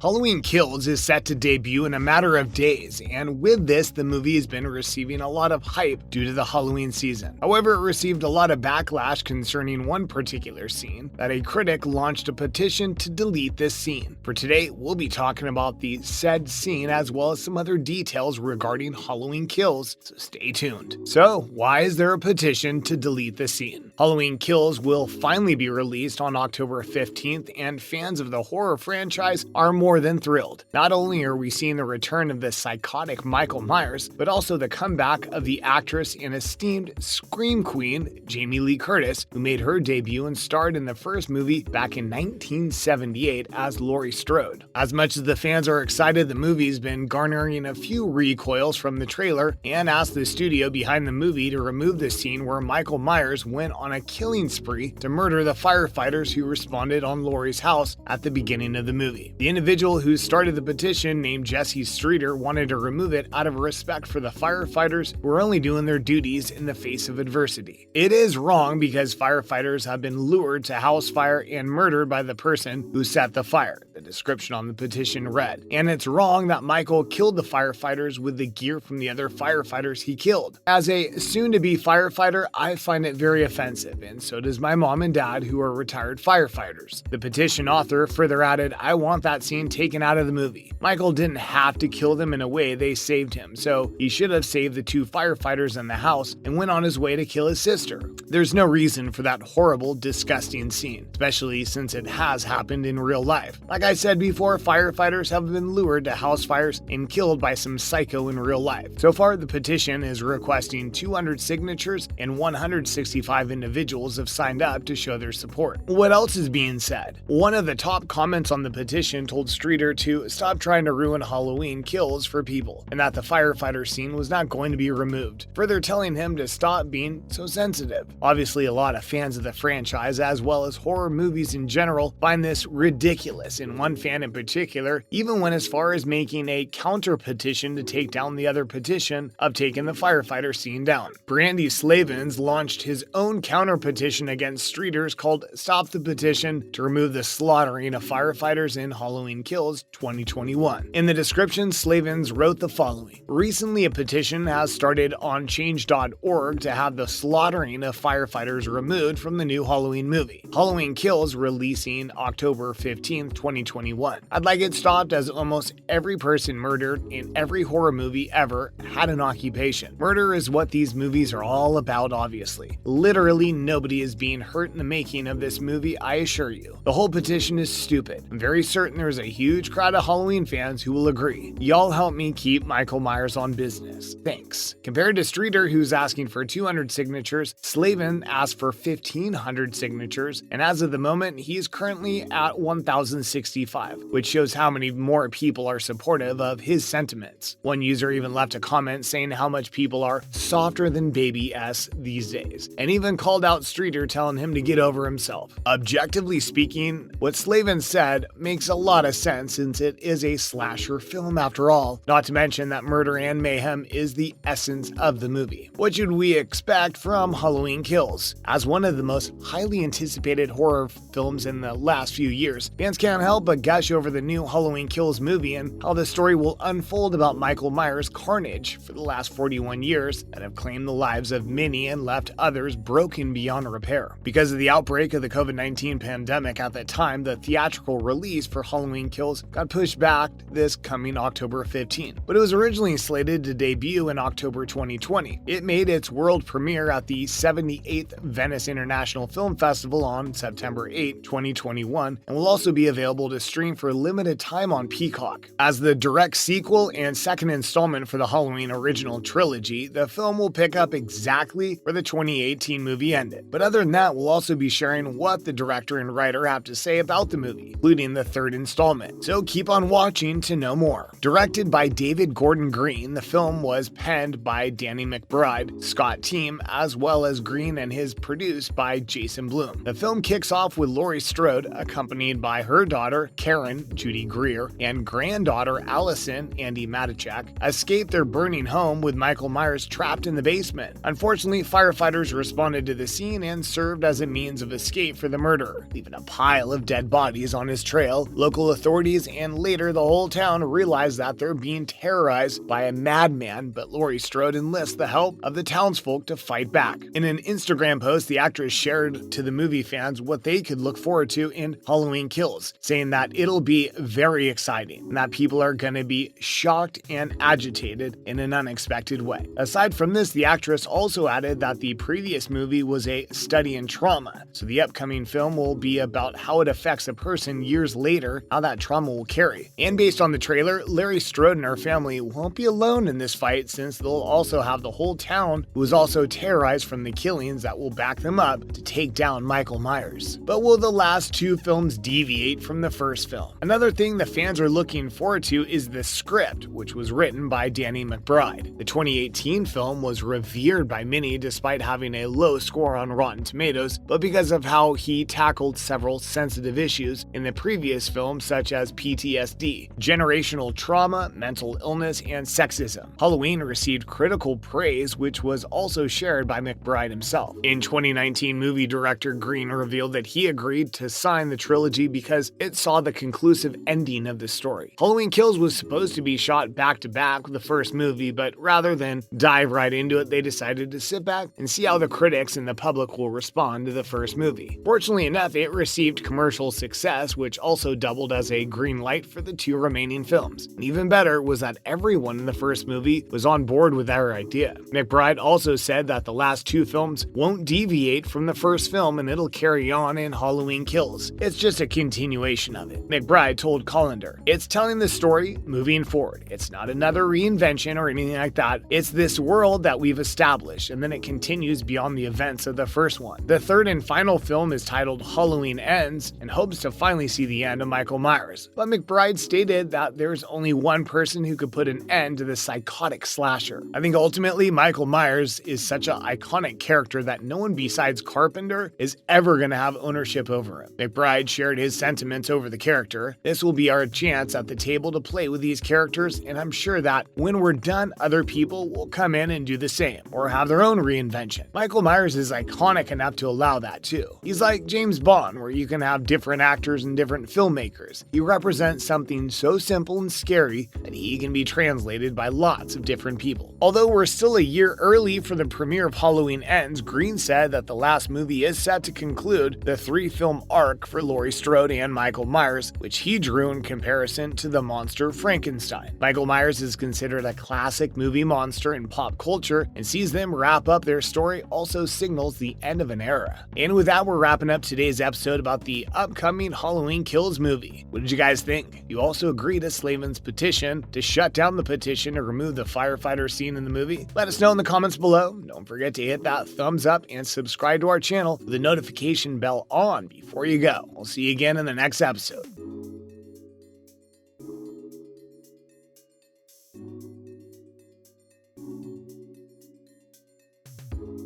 Halloween Kills is set to debut in a matter of days, and with this, the movie has been receiving a lot of hype due to the Halloween season. However, it received a lot of backlash concerning one particular scene that a critic launched a petition to delete this scene. For today, we'll be talking about the said scene as well as some other details regarding Halloween Kills, so stay tuned. So, why is there a petition to delete the scene? Halloween Kills will finally be released on October 15th, and fans of the horror franchise are more than thrilled. Not only are we seeing the return of the psychotic Michael Myers, but also the comeback of the actress and esteemed Scream Queen, Jamie Lee Curtis, who made her debut and starred in the first movie back in 1978 as Laurie Strode. As much as the fans are excited, the movie's been garnering a few recoils from the trailer and asked the studio behind the movie to remove the scene where Michael Myers went on a killing spree to murder the firefighters who responded on Laurie's house at the beginning of the movie. The individual who started the petition, named Jesse Streeter, wanted to remove it out of respect for the firefighters who were only doing their duties in the face of adversity. It is wrong because firefighters have been lured to house fire and murdered by the person who set the fire, the description on the petition read. And it's wrong that Michael killed the firefighters with the gear from the other firefighters he killed. As a soon-to-be firefighter, I find it very offensive, and so does my mom and dad, who are retired firefighters. The petition author further added, "I want that scene taken out of the movie. Michael didn't have to kill them in a way, they saved him, so he should have saved the two firefighters in the house and went on his way to kill his sister." There's no reason for that horrible, disgusting scene, especially since it has happened in real life. Like I said before, firefighters have been lured to house fires and killed by some psycho in real life. So far, the petition is requesting 200 signatures and 165 individuals have signed up to show their support. What else is being said? One of the top comments on the petition told Streeter to stop trying to ruin Halloween Kills for people, and that the firefighter scene was not going to be removed, further telling him to stop being so sensitive. Obviously, a lot of fans of the franchise, as well as horror movies in general, find this ridiculous, and one fan in particular even went as far as making a counter petition to take down the other petition of taking the firefighter scene down. Brandy Slavens launched his own counter petition against Streeter's called "Stop the Petition to Remove the Slaughtering of Firefighters in Halloween Kills 2021. In the description, Slavens wrote the following: "Recently, a petition has started on change.org to have the slaughtering of firefighters removed from the new Halloween movie, Halloween Kills, releasing October 15th, 2021. I'd like it stopped as almost every person murdered in every horror movie ever had an occupation. Murder is what these movies are all about, obviously. Literally nobody is being hurt in the making of this movie, I assure you. The whole petition is stupid. I'm very certain there's a huge crowd of Halloween fans who will agree. Y'all help me keep Michael Myers on business. Thanks." Compared to Streeter, who's asking for 200 signatures, Slavin asked for 1,500 signatures, and as of the moment, he is currently at 1,065, which shows how many more people are supportive of his sentiments. One user even left a comment saying how much people are softer than baby S these days, and even called out Streeter, telling him to get over himself. Objectively speaking, what Slavin said makes a lot of sense since it is a slasher film after all, not to mention that murder and mayhem is the essence of the movie. What should we expect from Halloween Kills? As one of the most highly anticipated horror films in the last few years, fans can't help but gush over the new Halloween Kills movie and how the story will unfold about Michael Myers' carnage for the last 41 years that have claimed the lives of many and left others broken beyond repair. Because of the outbreak of the COVID-19 pandemic at that time, the theatrical release for Halloween Kills got pushed back this coming October 15, but it was originally slated to debut in October 2020. It made its world premiere at the 78th Venice International Film Festival on September 8, 2021, and will also be available to stream for a limited time on Peacock. As the direct sequel and second installment for the Halloween original trilogy, the film will pick up exactly where the 2018 movie ended. But other than that, we'll also be sharing what the director and writer have to say about the movie, including the third installment. So keep on watching to know more. Directed by David Gordon Green, the film was penned by Danny McBride, Scott Team, as well as Green, and is produced by Jason Blum. The film kicks off with Laurie Strode, accompanied by her daughter daughter, Karen, Judy Greer, and granddaughter, Allison, Andy Matichak, escape their burning home with Michael Myers trapped in the basement. Unfortunately, firefighters responded to the scene and served as a means of escape for the murderer, leaving a pile of dead bodies on his trail. Local authorities and later the whole town realize that they're being terrorized by a madman, but Laurie Strode enlists the help of the townsfolk to fight back. In an Instagram post, the actress shared to the movie fans what they could look forward to in Halloween Kills, saying that it'll be very exciting and that people are going to be shocked and agitated in an unexpected way. Aside from this, the actress also added that the previous movie was a study in trauma, so the upcoming film will be about how it affects a person years later, how that trauma will carry. And based on the trailer, Laurie Strode and her family won't be alone in this fight, since they'll also have the whole town who is also terrorized from the killings that will back them up to take down Michael Myers. But will the last two films deviate from the first film? Another thing the fans are looking forward to is the script, which was written by Danny McBride. The 2018 film was revered by many despite having a low score on Rotten Tomatoes, but because of how he tackled several sensitive issues in the previous film, such as PTSD, generational trauma, mental illness, and sexism. Halloween received critical praise, which was also shared by McBride himself. In 2019, movie director Green revealed that he agreed to sign the trilogy because it saw the conclusive ending of the story. Halloween Kills was supposed to be shot back-to-back with the first movie, but rather than dive right into it, they decided to sit back and see how the critics and the public will respond to the first movie. Fortunately enough, it received commercial success, which also doubled as a green light for the two remaining films. And even better was that everyone in the first movie was on board with their idea. McBride also said that the last two films won't deviate from the first film and it'll carry on in Halloween Kills. It's just a continuation of it. McBride told Collender, "It's telling the story moving forward. It's not another reinvention or anything like that. It's this world that we've established, and then it continues beyond the events of the first one." The third and final film is titled Halloween Ends and hopes to finally see the end of Michael Myers. But McBride stated that there's only one person who could put an end to the psychotic slasher. "I think ultimately Michael Myers is such an iconic character that no one besides Carpenter is ever going to have ownership over him." McBride shared his sentiments over the character. "This will be our chance at the table to play with these characters, and I'm sure that when we're done, other people will come in and do the same, or have their own reinvention." Michael Myers is iconic enough to allow that too. He's like James Bond, where you can have different actors and different filmmakers. He represents something so simple and scary that he can be translated by lots of different people. Although we're still a year early for the premiere of Halloween Ends, Green said that the last movie is set to conclude the three-film arc for Laurie Strode and Michael Myers, which he drew in comparison to the monster Frankenstein. Michael Myers is considered a classic movie monster in pop culture, and sees them wrap up their story also signals the end of an era. And with that, we're wrapping up today's episode about the upcoming Halloween Kills movie. What did you guys think? You also agree to Slavin's petition to shut down the petition to remove the firefighter scene in the movie? Let us know in the comments below. Don't forget to hit that thumbs up and subscribe to our channel with the notification bell on before you go. We'll see you again in the next episode.